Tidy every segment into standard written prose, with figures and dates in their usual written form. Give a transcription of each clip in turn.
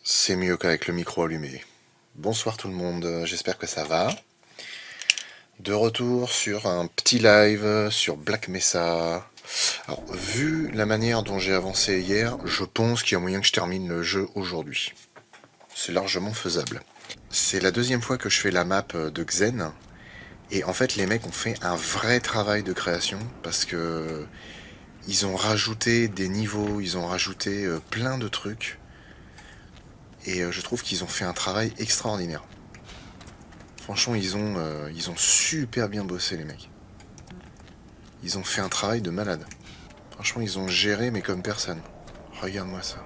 C'est mieux qu'avec le micro allumé. Bonsoir tout le monde, j'espère que ça va. De retour sur un petit live sur Black Mesa. Alors, vu la manière dont j'ai avancé hier, je pense qu'il y a moyen que je termine le jeu aujourd'hui. C'est largement faisable. C'est la deuxième fois que je fais la map de Xen. Et en fait, les mecs ont fait un vrai travail de création parce que ils ont rajouté des niveaux, ils ont rajouté plein de trucs. Et je trouve qu'ils ont fait un travail extraordinaire. Franchement, ils ont super bien bossé, les mecs. Ils ont fait un travail de malade. Franchement, ils ont géré, mais comme personne. Regarde-moi ça.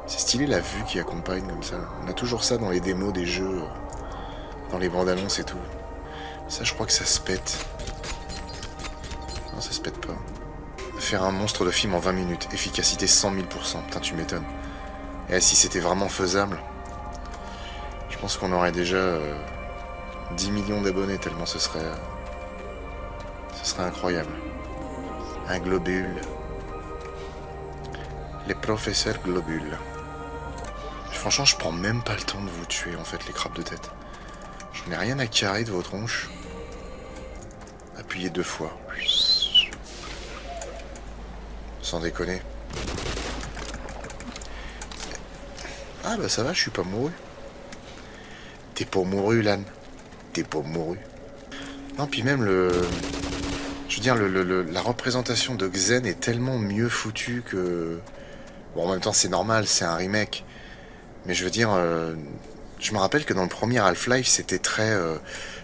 C'est stylé la vue qui accompagne comme ça. On a toujours ça dans les démos des jeux, dans les bandes annonces et tout. Ça, je crois que ça se pète. Non, ça se pète pas. Faire un monstre de film en 20 minutes. Efficacité 100 000%. Putain, tu m'étonnes. Et si c'était vraiment faisable, je pense qu'on aurait déjà 10 millions d'abonnés tellement ce serait incroyable. Un globule. Les professeurs globules. Franchement, je prends même pas le temps de vous tuer, en fait, les crabes de tête. J'en ai rien à carrer de vos tronches. Appuyez 2 fois. Sans déconner. Ah bah ça va, je suis pas mouru. T'es pas mouru, Lan. T'es pas mouru. Non, puis même je veux dire, la représentation de Xen est tellement mieux foutue que... Bon, en même temps, c'est normal, c'est un remake. Mais je veux dire, je me rappelle que dans le premier Half-Life, c'était très...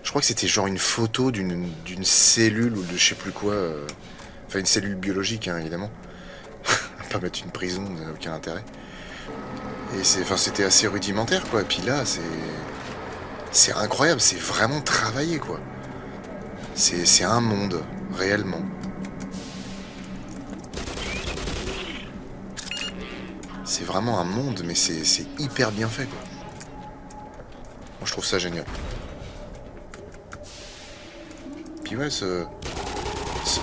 je crois que c'était genre une photo d'une cellule ou de je sais plus quoi. Enfin, une cellule biologique, hein, évidemment. Pas mettre une prison, ça n'a aucun intérêt. Et c'était assez rudimentaire, quoi. Et puis là, c'est incroyable, c'est vraiment travaillé, quoi. C'est un monde, réellement. C'est vraiment un monde, mais c'est hyper bien fait, quoi. Moi, je trouve ça génial. Puis ouais,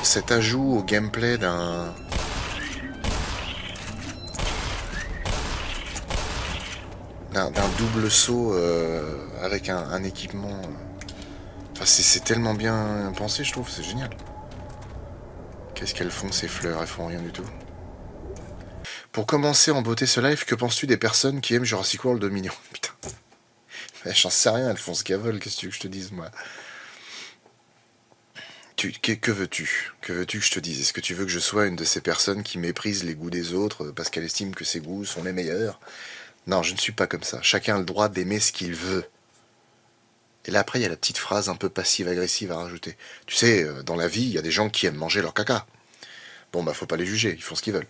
cet ajout au gameplay d'un double saut avec un équipement. Enfin, c'est tellement bien pensé, je trouve, c'est génial. Qu'est-ce qu'elles font, ces fleurs? Elles font rien du tout. Pour commencer en beauté ce live, que penses-tu des personnes qui aiment Jurassic World Dominion? Putain. J'en sais rien, elles font ce qu'elles veulent, qu'est-ce que tu veux que je te dise, moi? Que veux-tu? Que veux-tu que je te dise? Est-ce que tu veux que je sois une de ces personnes qui méprisent les goûts des autres parce qu'elle estime que ses goûts sont les meilleurs? Non, je ne suis pas comme ça. Chacun a le droit d'aimer ce qu'il veut. Et là, après, il y a la petite phrase un peu passive-agressive à rajouter. Tu sais, dans la vie, il y a des gens qui aiment manger leur caca. Bon, bah, faut pas les juger, ils font ce qu'ils veulent.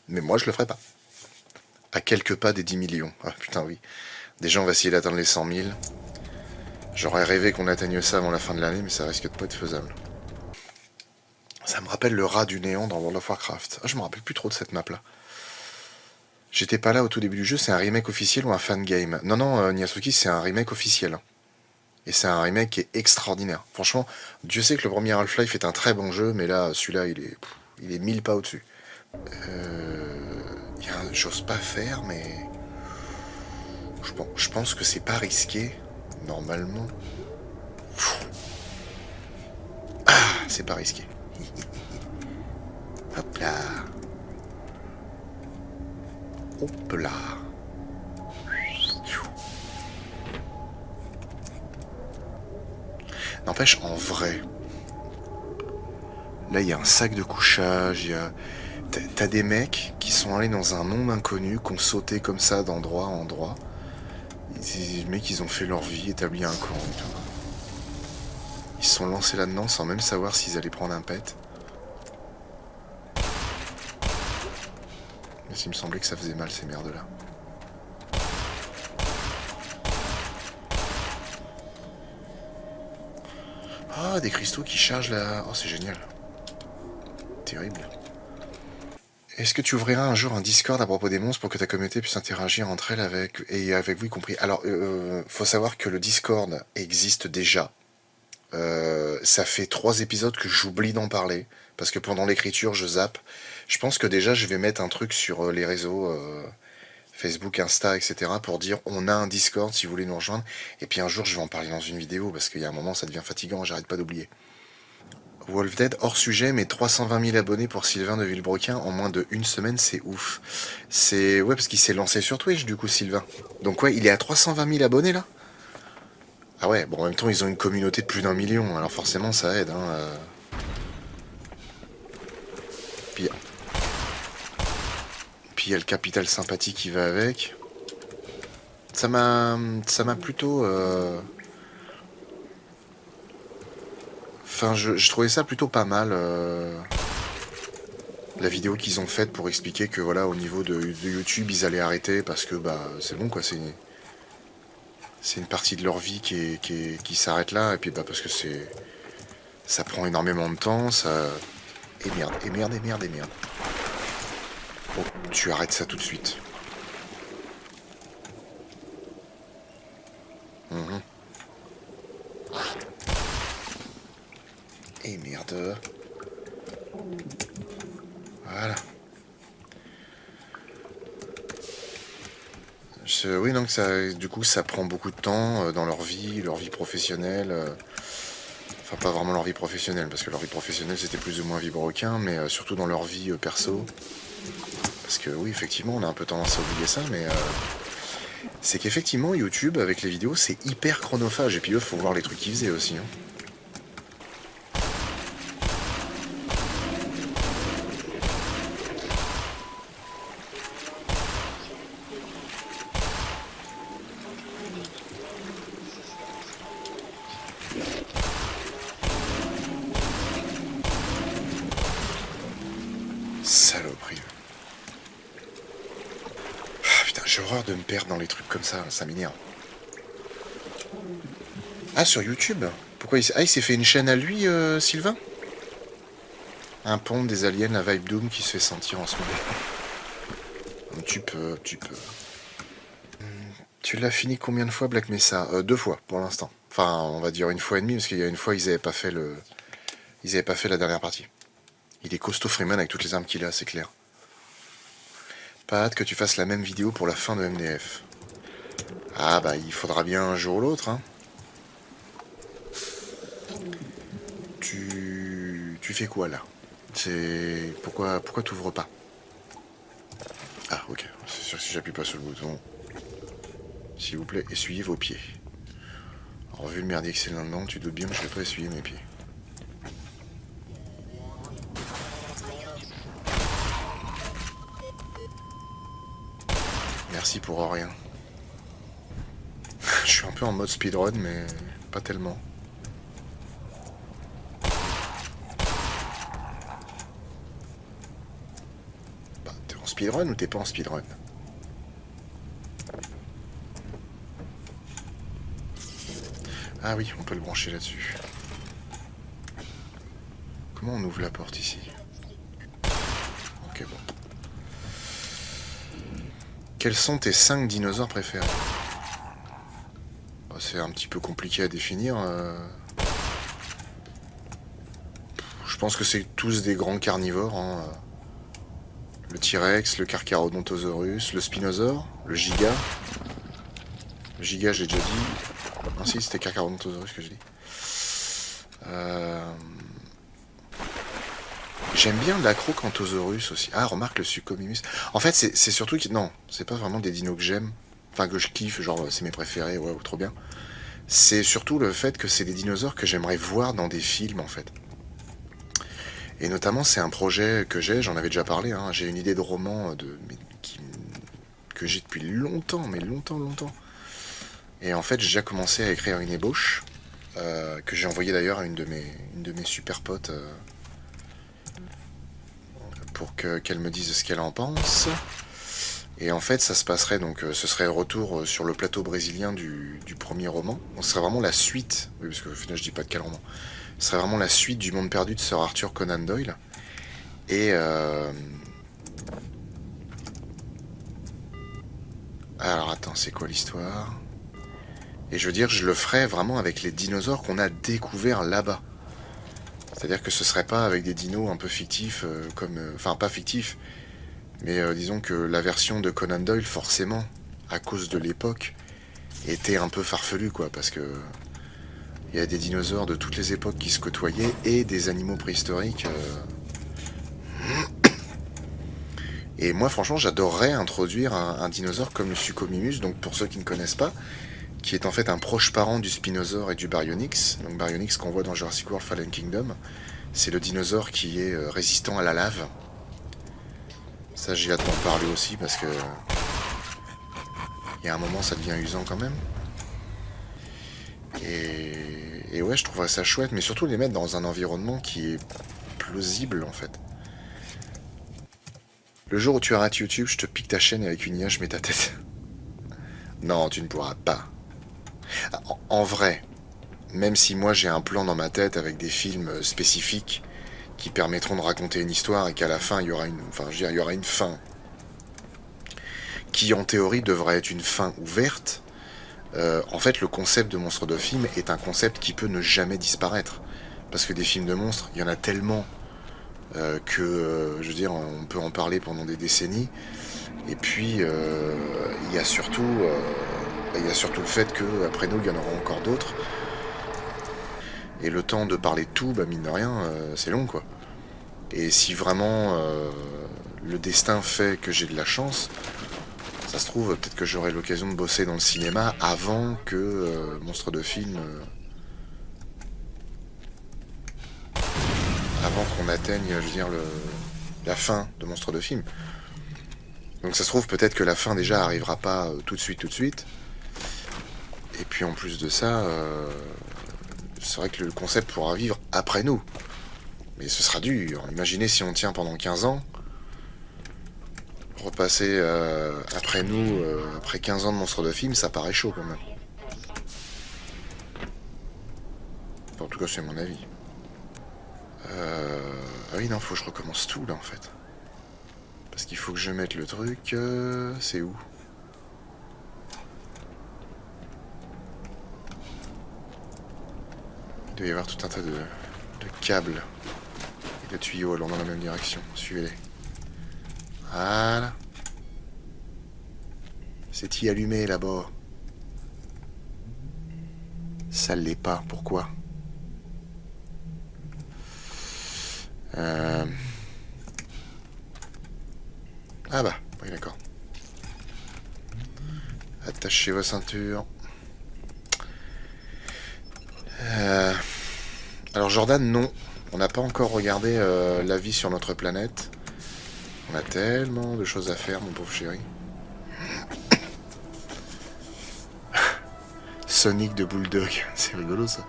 Mais moi, je le ferai pas. À quelques pas des 10 millions. Ah, putain, oui. Des gens vont essayer d'atteindre les 100 000. J'aurais rêvé qu'on atteigne ça avant la fin de l'année, mais ça risque de pas être faisable. Ça me rappelle le rat du néant dans World of Warcraft. Ah, je me rappelle plus trop de cette map-là. J'étais pas là au tout début du jeu, c'est un remake officiel ou un fan-game? Non, non, Nyasuki, c'est un remake officiel. Et c'est un remake qui est extraordinaire. Franchement, Dieu sait que le premier Half-Life est un très bon jeu, mais là, celui-là, il est 1000 pas au-dessus. J'ose pas faire, mais... Je pense que c'est pas risqué, normalement. Ah, c'est pas risqué. Hop là. Hop là. N'empêche, en vrai, là, il y a un sac de couchage, t'as des mecs qui sont allés dans un monde inconnu, qui ont sauté comme ça d'endroit en endroit. Les mecs, ils ont fait leur vie, établi un camp et tout. Ils se sont lancés là-dedans sans même savoir s'ils allaient prendre un pet. Mais il me semblait que ça faisait mal, ces merdes-là. Ah, des cristaux qui chargent là. Oh, c'est génial. Terrible. Est-ce que tu ouvriras un jour un Discord à propos des monstres pour que ta communauté puisse interagir entre elles et avec vous y compris? Alors, faut savoir que le Discord existe déjà. Ça fait 3 épisodes que j'oublie d'en parler, parce que pendant l'écriture, je zappe. Je pense que déjà, je vais mettre un truc sur les réseaux Facebook, Insta, etc. pour dire on a un Discord si vous voulez nous rejoindre. Et puis un jour, je vais en parler dans une vidéo parce qu'il y a un moment, ça devient fatigant, j'arrête pas d'oublier. Wolf Dead, hors sujet, mais 320 000 abonnés pour Sylvain de Villebrequin en moins de une semaine, c'est ouf. C'est... Ouais, parce qu'il s'est lancé sur Twitch, du coup, Sylvain. Donc ouais, il est à 320 000 abonnés, là. Ah ouais, bon, en même temps, ils ont une communauté de plus d'1 million, alors forcément, ça aide, hein. Puis il y a le capital sympathie qui va avec. Ça m'a plutôt... Enfin, je trouvais ça plutôt pas mal, la vidéo qu'ils ont faite pour expliquer que, voilà, au niveau de YouTube, ils allaient arrêter parce que, bah, c'est bon, quoi, c'est une partie de leur vie qui s'arrête là, et puis, bah, parce que ça prend énormément de temps, ça... Et merde, et merde, et merde, et merde. Oh, tu arrêtes ça tout de suite. Mhm. Et merde. Voilà. Oui, donc ça, du coup, ça prend beaucoup de temps dans leur vie professionnelle. Enfin, pas vraiment leur vie professionnelle, parce que leur vie professionnelle, c'était plus ou moins vibroquin, mais surtout dans leur vie perso. Parce que oui, effectivement, on a un peu tendance à oublier ça, mais c'est qu'effectivement, YouTube, avec les vidéos, c'est hyper chronophage. Et puis eux, faut voir les trucs qu'ils faisaient aussi. Hein. Saloperie. Ah, putain, j'ai horreur de me perdre dans les trucs comme ça m'énerve. Ah, sur YouTube? Pourquoi il s'est fait une chaîne à lui, Sylvain? Un pont des aliens, la vibe Doom qui se fait sentir en ce moment. Tu peux. Tu l'as fini combien de fois, Black Mesa? 2 fois, pour l'instant. Enfin, on va dire 1 fois et demie, parce qu'il y a une fois, ils avaient pas fait la dernière partie. Il est costaud Freeman avec toutes les armes qu'il a, c'est clair. Pas hâte que tu fasses la même vidéo pour la fin de MDF. Ah bah, il faudra bien un jour ou l'autre, hein. Tu fais quoi, là? C'est... Pourquoi t'ouvres pas? Ah, ok. C'est sûr que si j'appuie pas sur le bouton... S'il vous plaît, essuyez vos pieds. Alors, vu le merdier que c'est là-dedans, tu doutes bien que je vais pas essuyer mes pieds. Merci pour rien. Je suis un peu en mode speedrun, mais pas tellement. Bah, t'es en speedrun ou t'es pas en speedrun? Ah oui, on peut le brancher là-dessus. Comment on ouvre la porte ici? Ok, bon. Quels sont tes 5 dinosaures préférés? C'est un petit peu compliqué à définir. Je pense que c'est tous des grands carnivores. Hein. Le T-Rex, le Carcharodontosaurus, le Spinosaure, le Giga. Le Giga, j'ai déjà dit. Non, si, c'était Carcharodontosaurus que j'ai dit. J'aime bien l'Acrocanthosaurus aussi. Ah, remarque le Suchomimus. En fait, c'est surtout que... Non, c'est pas vraiment des dinos que j'aime. Enfin, que je kiffe, genre, c'est mes préférés, ouais, trop bien. C'est surtout le fait que c'est des dinosaures que j'aimerais voir dans des films, en fait. Et notamment, c'est un projet que j'ai, j'en avais déjà parlé, hein, j'ai une idée de roman que j'ai depuis longtemps, mais longtemps. Et en fait, j'ai déjà commencé à écrire une ébauche, que j'ai envoyée d'ailleurs à une de mes super potes, pour qu'elle me dise ce qu'elle en pense. Et en fait, ça se passerait, donc ce serait le retour sur le plateau brésilien du premier roman. Donc, ce serait vraiment la suite, oui, parce que au final, je dis pas de quel roman. Ce serait vraiment la suite du Monde perdu de Sir Arthur Conan Doyle. Et alors attends, c'est quoi l'histoire? Et je veux dire, je le ferais vraiment avec les dinosaures qu'on a découverts là-bas. C'est-à-dire que ce serait pas avec des dinos un peu fictifs, enfin pas fictifs, mais disons que la version de Conan Doyle, forcément, à cause de l'époque, était un peu farfelue, quoi, parce que il y a des dinosaures de toutes les époques qui se côtoyaient et des animaux préhistoriques. Et moi, franchement, j'adorerais introduire un dinosaure comme le Suchomimus, donc pour ceux qui ne connaissent pas, qui est en fait un proche parent du Spinosaure et du Baryonyx. Donc Baryonyx qu'on voit dans Jurassic World Fallen Kingdom, c'est le dinosaure qui est résistant à la lave. Ça, j'ai hâte d'en parler aussi parce que il y a un moment, ça devient usant quand même. Et ouais, je trouverais ça chouette, mais surtout les mettre dans un environnement qui est plausible en fait. Le jour où tu arrêtes YouTube, je te pique ta chaîne et avec une IA, je mets ta tête. Non, tu ne pourras pas. En vrai, même si moi j'ai un plan dans ma tête avec des films spécifiques qui permettront de raconter une histoire et qu'à la fin il y aura il y aura une fin qui en théorie devrait être une fin ouverte. En fait, le concept de monstre de film est un concept qui peut ne jamais disparaître. Parce que des films de monstres, il y en a tellement je veux dire, on peut en parler pendant des décennies. Et puis, il y a surtout le fait qu'après nous, il y en aura encore d'autres. Et le temps de parler de tout, bah, mine de rien, c'est long, quoi. Et si vraiment le destin fait que j'ai de la chance, ça se trouve, peut-être que j'aurai l'occasion de bosser dans le cinéma avant que Monstre de film... avant qu'on atteigne, je veux dire, la fin de Monstre de film. Donc ça se trouve, peut-être que la fin déjà arrivera pas tout de suite. Et puis en plus de ça, c'est vrai que le concept pourra vivre après nous. Mais ce sera dur. Imaginez si on tient pendant 15 ans. Repasser après nous, après 15 ans de Monstre de film, ça paraît chaud quand même. Enfin, en tout cas, c'est mon avis. Ah oui, non, faut que je recommence tout là en fait. Parce qu'il faut que je mette le truc. C'est où? Il doit y avoir tout un tas de câbles et de tuyaux allant dans la même direction. Suivez-les. Voilà. C'est y allumé là-bas. Ça l'est pas. Pourquoi? Ah bah, oui d'accord. Attachez vos ceintures. Alors Jordan, non. On n'a pas encore regardé la vie sur notre planète. On a tellement de choses à faire, mon pauvre chéri. Sonic de Bulldog, c'est rigolo ça.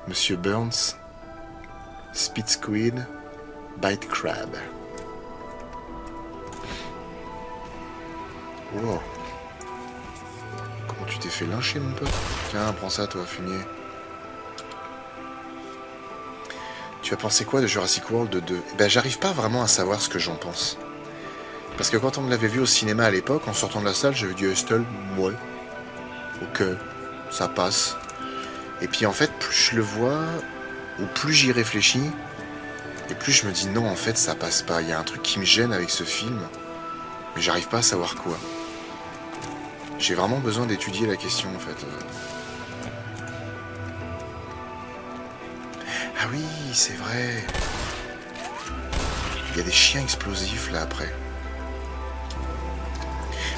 Monsieur Burns. Speed Squid. Bite Crab. Wow. Comment tu t'es fait lyncher, mon pote? Tiens, prends ça, toi, fumier. Tu as pensé quoi de Jurassic World 2? Ben, j'arrive pas vraiment à savoir ce que j'en pense. Parce que quand on l'avait vu au cinéma à l'époque, en sortant de la salle, j'avais dit Estelle, ouais, ok, ça passe. Et puis en fait, plus je le vois, ou plus j'y réfléchis, et plus je me dis non, en fait, ça passe pas. Il y a un truc qui me gêne avec ce film, mais j'arrive pas à savoir quoi. J'ai vraiment besoin d'étudier la question, en fait. Ah oui, c'est vrai. Il y a des chiens explosifs là après.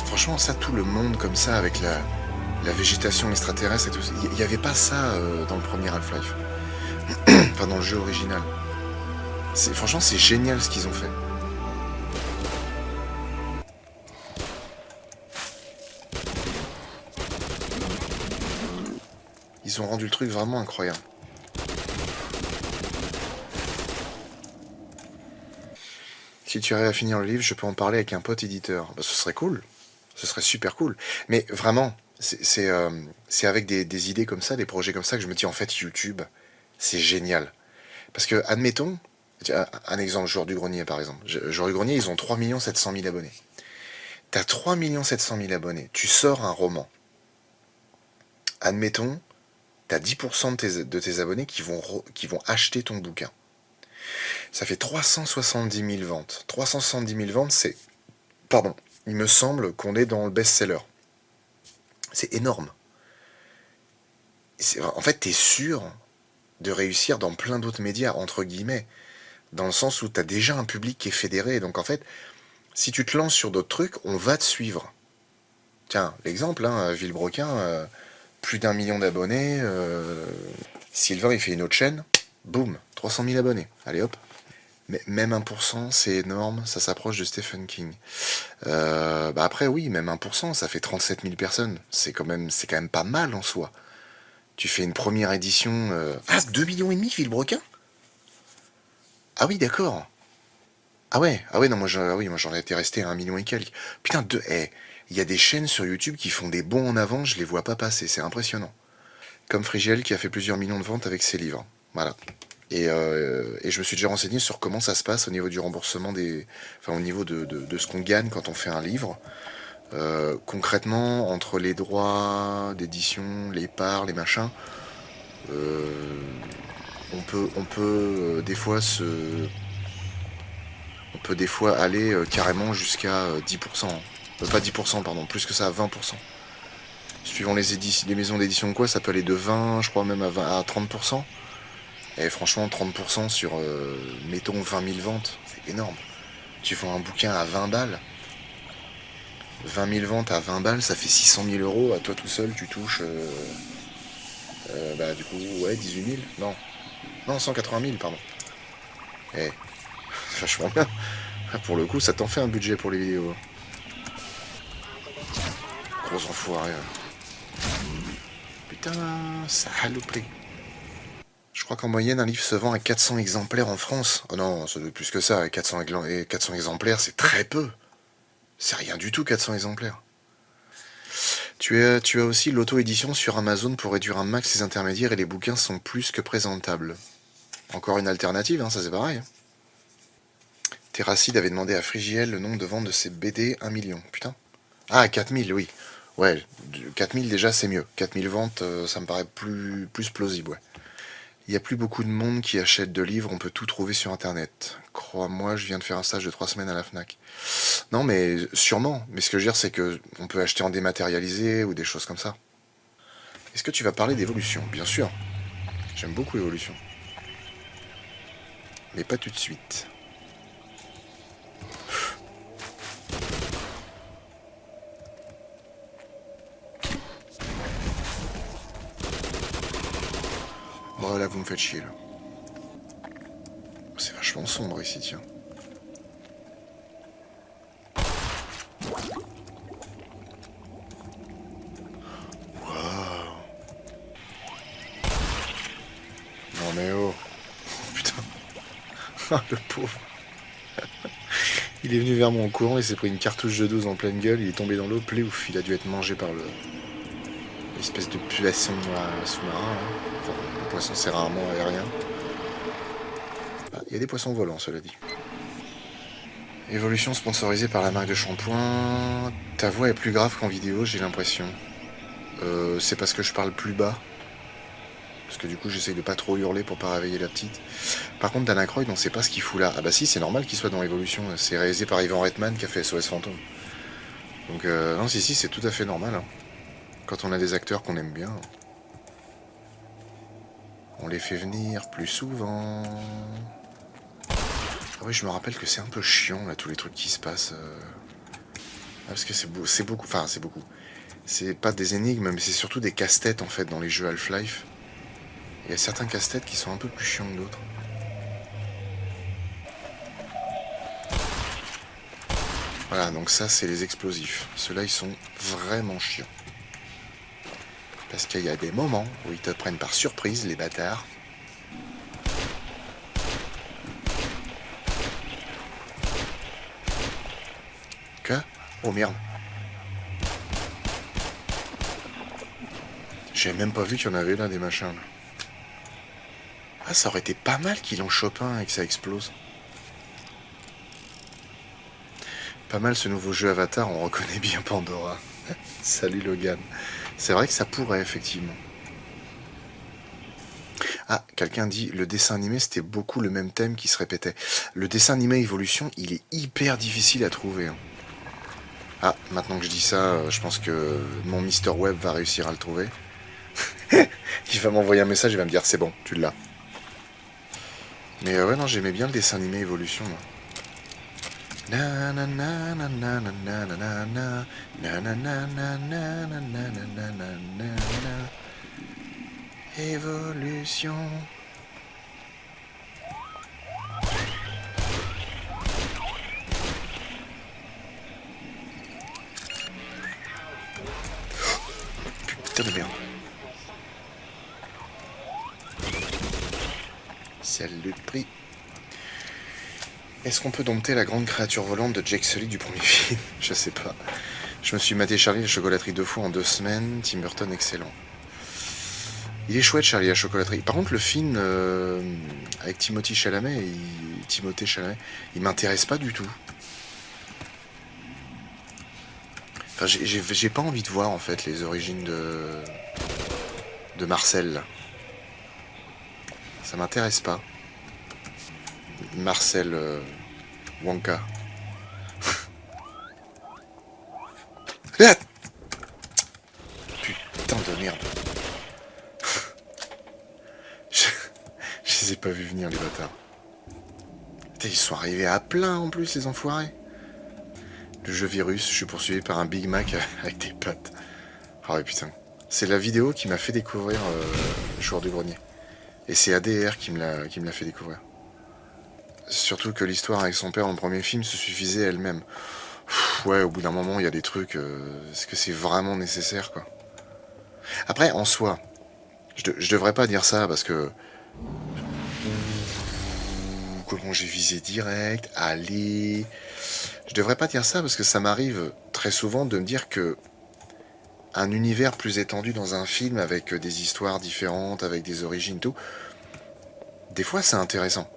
Franchement, ça, tout le monde comme ça, avec la végétation extraterrestre et tout, il n'y avait pas ça dans le premier Half-Life. Enfin, dans le jeu original. Franchement, c'est génial ce qu'ils ont fait. Ils ont rendu le truc vraiment incroyable. Si tu arrives à finir le livre, je peux en parler avec un pote éditeur. Bah, ce serait cool. Ce serait super cool. Mais vraiment, c'est avec des idées comme ça, des projets comme ça que je me dis en fait YouTube, c'est génial. Parce que, admettons, un exemple, Joueur du Grenier par exemple. Joueur du Grenier, ils ont 3 700 000 abonnés. T'as 3 700 000 abonnés. Tu sors un roman. Admettons, t'as 10% de tes abonnés qui vont acheter ton bouquin. Ça fait 370 000 ventes. 370 000 ventes, c'est... Pardon, il me semble qu'on est dans le best-seller. C'est énorme. En fait, t'es sûr de réussir dans plein d'autres médias, entre guillemets, dans le sens où t'as déjà un public qui est fédéré. Donc en fait, si tu te lances sur d'autres trucs, on va te suivre. Tiens, l'exemple, hein, Villebrequin, plus d'1 million d'abonnés. Sylvain, il fait une autre chaîne, boum, 300 000 abonnés. Allez hop. Mais même 1%, c'est énorme, ça s'approche de Stephen King. Après, oui, même 1%, ça fait 37 000 personnes. C'est quand même pas mal en soi. Tu fais une première édition... Ah, 2,5 millions, Villebrequin? Ah oui, d'accord. Ah ouais, non, moi j'en étais resté à 1 million et quelques. Putain, il y a des chaînes sur YouTube qui font des bons en avant, je les vois pas passer, c'est impressionnant. Comme Frigiel qui a fait plusieurs millions de ventes avec ses livres. Voilà. Et je me suis déjà renseigné sur comment ça se passe au niveau du remboursement au niveau de ce qu'on gagne quand on fait un livre. Concrètement, entre les droits d'édition, les parts, les machins, on peut des fois aller carrément jusqu'à 10%. Pas 10%, pardon, plus que ça, 20%. Suivant les maisons d'édition de quoi, ça peut aller de 20, je crois même à 30%. Et franchement, 30% sur, mettons, 20 000 ventes, c'est énorme. Tu vends un bouquin à 20 balles. 20 000 ventes à 20 balles, ça fait 600 000 euros. À toi tout seul, tu touches... du coup, ouais, 18 000. Non, 180 000, pardon. Eh, c'est vachement bien. Pour le coup, ça t'en fait un budget pour les vidéos. Gros enfoiré. Putain, ça saloperie. Je crois qu'en moyenne, un livre se vend à 400 exemplaires en France. Oh non, ça doit être plus que ça. 400 exemplaires, c'est très peu. C'est rien du tout, 400 exemplaires. Tu as aussi l'auto-édition sur Amazon pour réduire un max les intermédiaires et les bouquins sont plus que présentables. Encore une alternative, hein, ça c'est pareil. Terracide avait demandé à Frigiel le nombre de ventes de ses BD 1 million. Putain. Ah, 4000, oui. Ouais, 4000 déjà c'est mieux. 4000 ventes, ça me paraît plus plausible, ouais. Il n'y a plus beaucoup de monde qui achète de livres, on peut tout trouver sur internet. Crois-moi, je viens de faire un stage de 3 semaines à la Fnac. Non, mais sûrement. Mais ce que je veux dire, c'est que on peut acheter en dématérialisé ou des choses comme ça. Est-ce que tu vas parler d'évolution? Bien sûr. J'aime beaucoup l'évolution. Mais pas tout de suite. Bon, là, vous me faites chier, là. C'est vachement sombre ici, tiens. Waouh. Non mais oh. Putain. Le pauvre. Il est venu vers moi en courant, il s'est pris une cartouche de 12 en pleine gueule, il est tombé dans l'eau, ouf, il a dû être mangé par l'espèce de poisson sous-marin. Hein. Enfin, le poisson c'est rarement aérien. Ah, il y a des poissons volants, cela dit. Évolution sponsorisée par la marque de shampoing. Ta voix est plus grave qu'en vidéo, j'ai l'impression. C'est parce que je parle plus bas. Parce que du coup, j'essaye de pas trop hurler pour pas réveiller la petite. Par contre, Dan Aykroyd, on sait pas ce qu'il fout là. Ah bah si, c'est normal qu'il soit dans Évolution. C'est réalisé par Ivan Reitman qui a fait SOS Fantôme. Donc non, si, c'est tout à fait normal. Hein. Quand on a des acteurs qu'on aime bien, on les fait venir plus souvent. Ah oui, je me rappelle que c'est un peu chiant, là, tous les trucs qui se passent. Parce que c'est beaucoup. Enfin, c'est beaucoup. C'est pas des énigmes, mais c'est surtout des casse-têtes, en fait, dans les jeux Half-Life. Il y a certains casse-têtes qui sont un peu plus chiants que d'autres. Voilà, donc ça, c'est les explosifs. Ceux-là, ils sont vraiment chiants. Parce qu'il y a des moments où ils te prennent par surprise, les bâtards. Que? Oh merde. J'ai même pas vu qu'il y en avait là, des machins. Là. Ah, ça aurait été pas mal qu'il en chope un et que ça explose. Pas mal ce nouveau jeu Avatar, on reconnaît bien Pandora. Salut Logan. C'est vrai que ça pourrait, effectivement. Ah, quelqu'un dit, le dessin animé, c'était beaucoup le même thème qui se répétait. Le dessin animé Evolution, il est hyper difficile à trouver. Hein. Ah, maintenant que je dis ça, je pense que mon Mister Web va réussir à le trouver. Il va m'envoyer un message, il va me dire, c'est bon, tu l'as. Mais ouais, non, j'aimais bien le dessin animé Evolution, moi. Na na na na na na na na na na na na na na na na na na na. Évolution. Putain de merde. Salut prix. Est-ce qu'on peut dompter la grande créature volante de Jake Sully du premier film? Je sais pas. Je me suis maté Charlie la chocolaterie 2 fois en 2 semaines. Tim Burton, excellent. Il est chouette, Charlie la chocolaterie. Par contre, le film avec Timothée Chalamet, il m'intéresse pas du tout. Enfin, j'ai pas envie de voir en fait les origines de Marcel. Ça m'intéresse pas. Marcel Wonka. Ah, putain de merde. Je les ai pas vus venir, les bâtards. Putain, ils sont arrivés à plein en plus, les enfoirés. Le jeu virus, je suis poursuivi par un Big Mac avec des pâtes. Ah ouais, putain. C'est la vidéo qui m'a fait découvrir le joueur du grenier. Et c'est ADR qui me l'a fait découvrir. Surtout que l'histoire avec son père dans le premier film se suffisait elle-même. Ouais, au bout d'un moment, il y a des trucs... Est-ce que c'est vraiment nécessaire, quoi? Après, en soi, je devrais pas dire ça, parce que... Comment j'ai visé direct? Allez... Je devrais pas dire ça, parce que ça m'arrive très souvent de me dire que... Un univers plus étendu dans un film, avec des histoires différentes, avec des origines, tout... Des fois, c'est intéressant.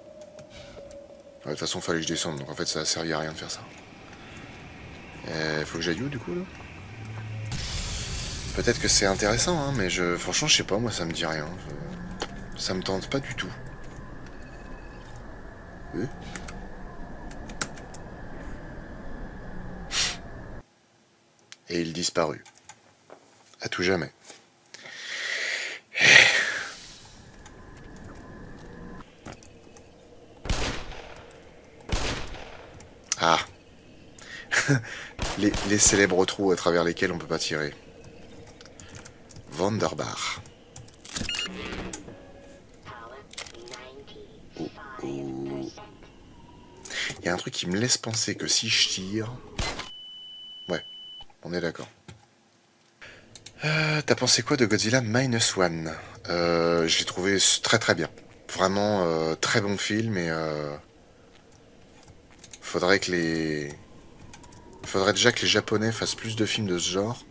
De toute façon, fallait que je descende, donc en fait, ça a servi à rien de faire ça. Faut que j'aille où, du coup, là? Peut-être que c'est intéressant, hein, mais franchement, je sais pas, moi, ça me dit rien. Ça me tente pas du tout. Et il disparut. À tout jamais. Ah. les célèbres trous à travers lesquels on peut pas tirer. Wunderbar. Oh, oh. Il y a un truc qui me laisse penser que si je tire... Ouais, on est d'accord. T'as pensé quoi de Godzilla Minus One? Je l'ai trouvé très très bien. Vraiment très bon film et... Faudrait déjà que les Japonais fassent plus de films de ce genre.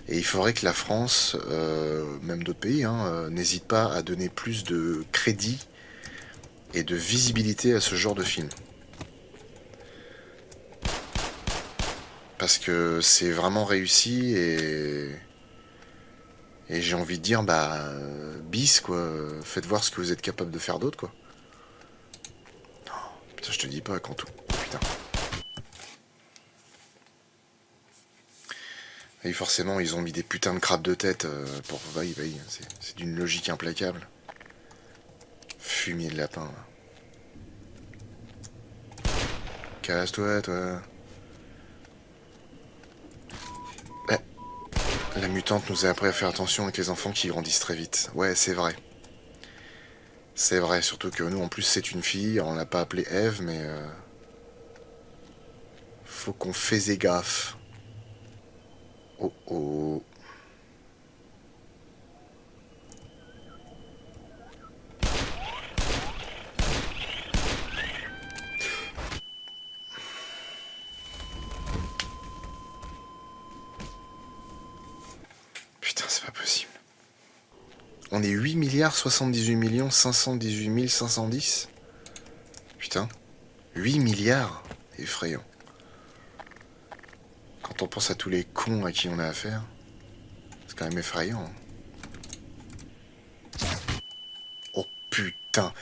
Et il faudrait que la France, même d'autres pays, n'hésite pas à donner plus de crédit et de visibilité à ce genre de film. Parce que c'est vraiment réussi et j'ai envie de dire, bis, quoi. Faites voir ce que vous êtes capable de faire d'autre, quoi. Non, putain, je te dis pas, quand tout. Putain. Et forcément, ils ont mis des putains de crabes de tête pour... Vaille, c'est d'une logique implacable. Fumier de lapin, là. Casse-toi, toi. La mutante nous a appris à faire attention avec les enfants qui grandissent très vite. Ouais, c'est vrai. C'est vrai, surtout que nous, en plus, c'est une fille. On l'a pas appelée Eve, mais... Faut qu'on faisait gaffe. Oh oh. Putain, c'est pas possible. On est 8 milliards 78 millions 518 510. Putain. 8 milliards. Effrayant. Quand on pense à tous les cons à qui on a affaire, c'est quand même effrayant. Hein. Oh putain.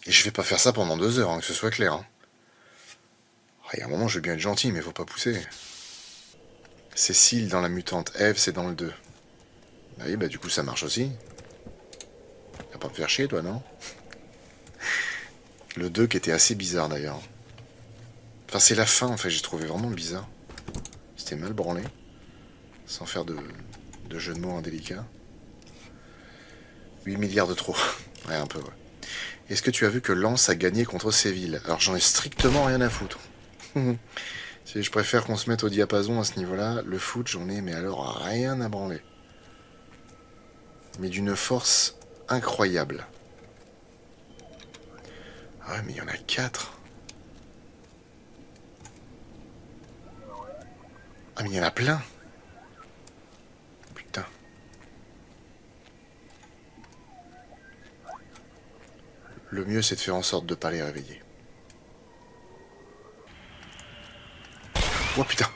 Et je vais pas faire ça pendant 2 heures, hein, que ce soit clair. Hein. Ah, il y a un moment, je vais bien être gentil, mais faut pas pousser. Cécile dans la mutante, Eve, c'est dans le 2. Ah oui, bah du coup, ça marche aussi. Tu vas pas me faire chier, toi, non? Le 2 qui était assez bizarre, d'ailleurs. Enfin, c'est la fin, en fait, j'ai trouvé vraiment bizarre. C'était mal branlé. Sans faire de jeu de mots indélicats. 8 milliards de trop. Ouais, un peu, ouais. Est-ce que tu as vu que Lens a gagné contre Séville? Alors, j'en ai strictement rien à foutre. Je préfère qu'on se mette au diapason à ce niveau-là. Le foot, j'en ai, mais alors, rien à branler. Mais d'une force incroyable. Ah ouais, mais il y en a 4. Ah, mais il y en a plein. Putain. Le mieux, c'est de faire en sorte de pas les réveiller. Oh putain.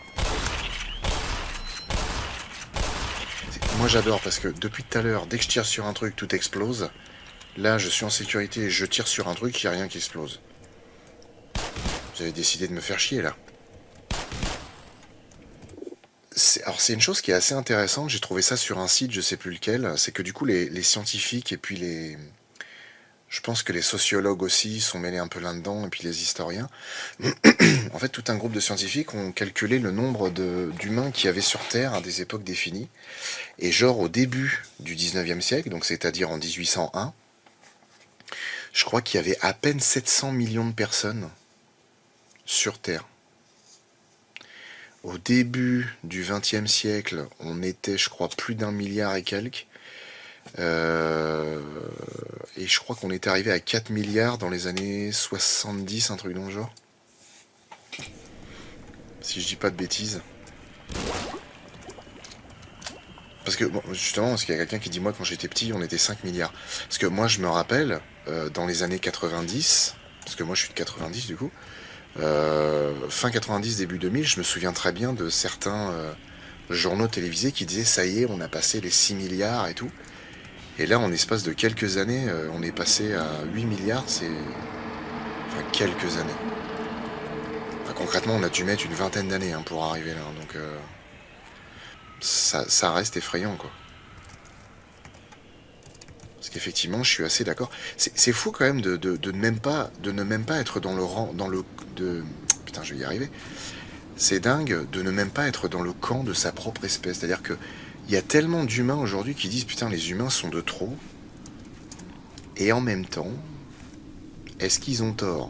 Moi j'adore parce que depuis tout à l'heure, dès que je tire sur un truc, tout explose. Là, je suis en sécurité et je tire sur un truc, il n'y a rien qui explose. Vous avez décidé de me faire chier là. Alors c'est une chose qui est assez intéressante, j'ai trouvé ça sur un site, je sais plus lequel, c'est que du coup les scientifiques et puis les... Je pense que les sociologues aussi sont mêlés un peu là-dedans, et puis les historiens. En fait, tout un groupe de scientifiques ont calculé le nombre d'humains qu'il y avait sur Terre à des époques définies. Et genre au début du 19e siècle, donc c'est-à-dire en 1801, je crois qu'il y avait à peine 700 millions de personnes sur Terre. Au début du XXe siècle, on était, je crois, plus d'1 milliard et quelques. Et je crois qu'on était arrivé à 4 milliards dans les années 70, un truc dans le genre. Si je dis pas de bêtises. Parce que, bon, justement, parce qu'il y a quelqu'un qui dit, moi, quand j'étais petit, on était 5 milliards. Parce que moi, je me rappelle, dans les années 90, parce que moi, je suis de 90, du coup, fin 90, début 2000, je me souviens très bien de certains journaux télévisés qui disaient, ça y est, on a passé les 6 milliards et tout. Et là, en espace de quelques années, on est passé à 8 milliards, c'est... Enfin, quelques années. Enfin, concrètement, on a dû mettre une vingtaine d'années hein, pour arriver là, donc... ça reste effrayant, quoi. Parce qu'effectivement, je suis assez d'accord. C'est fou quand même de ne même pas être dans le rang... Putain, je vais y arriver. C'est dingue de ne même pas être dans le camp de sa propre espèce. C'est-à-dire que il y a tellement d'humains aujourd'hui qui disent putain, les humains sont de trop. Et en même temps, est-ce qu'ils ont tort?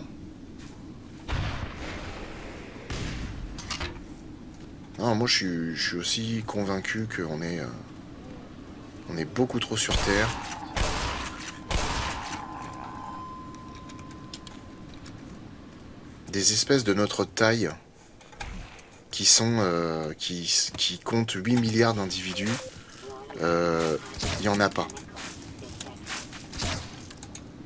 Non, moi je suis aussi convaincu qu'on est, on est beaucoup trop sur Terre. Des espèces de notre taille qui sont qui comptent 8 milliards d'individus, il n'y en a pas.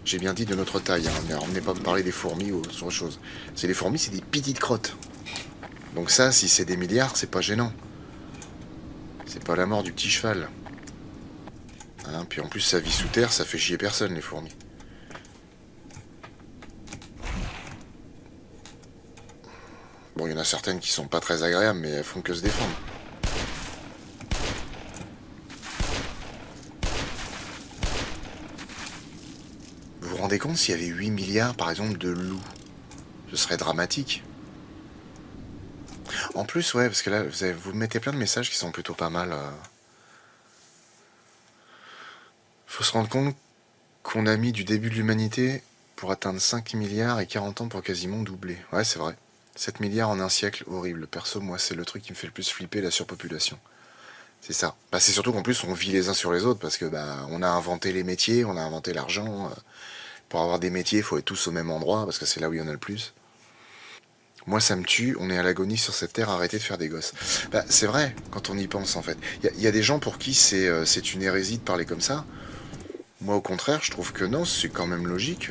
J'ai bien dit de notre taille, hein, on n'est pas me parler des fourmis ou autre chose. C'est les fourmis, c'est des petites crottes. Donc ça, si c'est des milliards, c'est pas gênant. C'est pas la mort du petit cheval. Hein, puis en plus, ça vit sous terre, ça fait chier personne, les fourmis. Bon, il y en a certaines qui sont pas très agréables, mais elles font que se défendre. Vous vous rendez compte s'il y avait 8 milliards, par exemple, de loups? Ce serait dramatique. En plus, ouais, parce que là, vous mettez plein de messages qui sont plutôt pas mal. Faut se rendre compte qu'on a mis du début de l'humanité pour atteindre 5 milliards et 40 ans pour quasiment doubler. Ouais, c'est vrai. 7 milliards en un siècle, horrible. Perso, moi, c'est le truc qui me fait le plus flipper, la surpopulation. C'est ça. Bah, c'est surtout qu'en plus, on vit les uns sur les autres parce que bah, on a inventé les métiers, on a inventé l'argent. Pour avoir des métiers, il faut être tous au même endroit parce que c'est là où il y en a le plus. Moi, ça me tue, on est à l'agonie sur cette terre, arrêtez de faire des gosses. Bah, c'est vrai, quand on y pense, en fait. Il y a des gens pour qui c'est une hérésie de parler comme ça. Moi, au contraire, je trouve que non, c'est quand même logique.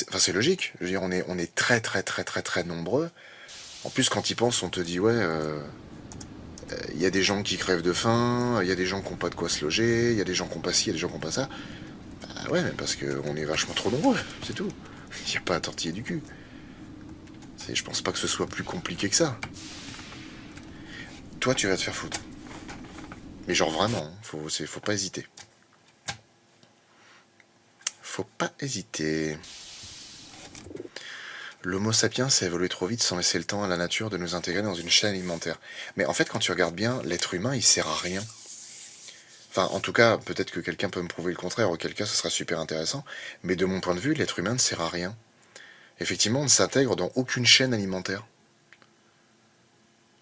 Enfin, c'est logique. Je veux dire, on est très, très, très, très, très nombreux. En plus, quand ils pensent, on te dit, ouais, il y a des gens qui crèvent de faim, il y a des gens qui n'ont pas de quoi se loger, il y a des gens qui n'ont pas ci, il y a des gens qui n'ont pas ça. Ah ouais, mais parce qu'on est vachement trop nombreux, c'est tout. Il n'y a pas à tortiller du cul. Je pense pas que ce soit plus compliqué que ça. Toi, tu vas te faire foutre. Mais genre vraiment, hein, faut pas hésiter. Faut pas hésiter. L'Homo sapiens a évolué trop vite sans laisser le temps à la nature de nous intégrer dans une chaîne alimentaire. Mais en fait, quand tu regardes bien, l'être humain, il sert à rien. Enfin, en tout cas, peut-être que quelqu'un peut me prouver le contraire, auquel cas ce sera super intéressant. Mais de mon point de vue, l'être humain ne sert à rien. Effectivement, on ne s'intègre dans aucune chaîne alimentaire.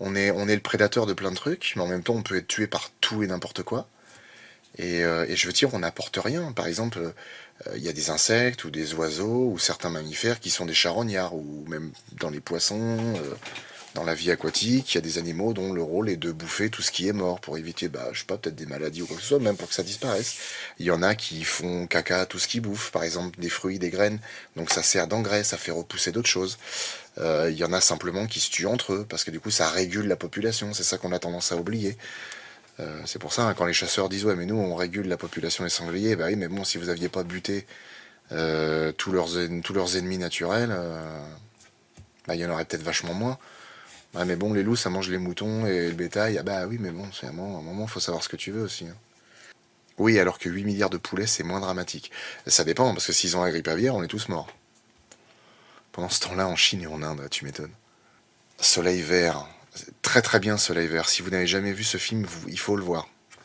On est le prédateur de plein de trucs, mais en même temps, on peut être tué par tout et n'importe quoi. Et je veux dire, on n'apporte rien. Par exemple, il y a des insectes ou des oiseaux ou certains mammifères qui sont des charognards, ou même dans les poissons, dans la vie aquatique, il y a des animaux dont le rôle est de bouffer tout ce qui est mort pour éviter, bah, je sais pas, peut-être des maladies ou quoi que ce soit, même pour que ça disparaisse. Il y en a qui font caca à tout ce qu'ils bouffent, par exemple des fruits, des graines, donc ça sert d'engrais, ça fait repousser d'autres choses. Il y en a simplement qui se tuent entre eux, parce que du coup ça régule la population, c'est ça qu'on a tendance à oublier. C'est pour ça, hein, quand les chasseurs disent ouais mais nous on régule la population des sangliers, bah oui mais bon si vous aviez pas buté tous leurs ennemis naturels, bah il y en aurait peut-être vachement moins. Ouais mais bon les loups ça mange les moutons et le bétail, ah bah oui mais bon c'est un moment faut savoir ce que tu veux aussi, hein. Oui alors que 8 milliards de poulets c'est moins dramatique. Ça dépend parce que s'ils ont la grippe aviaire on est tous morts. Pendant ce temps-là en Chine et en Inde, tu m'étonnes. Soleil vert, très très bien Soleil vert. Si vous n'avez jamais vu ce film, il faut le voir.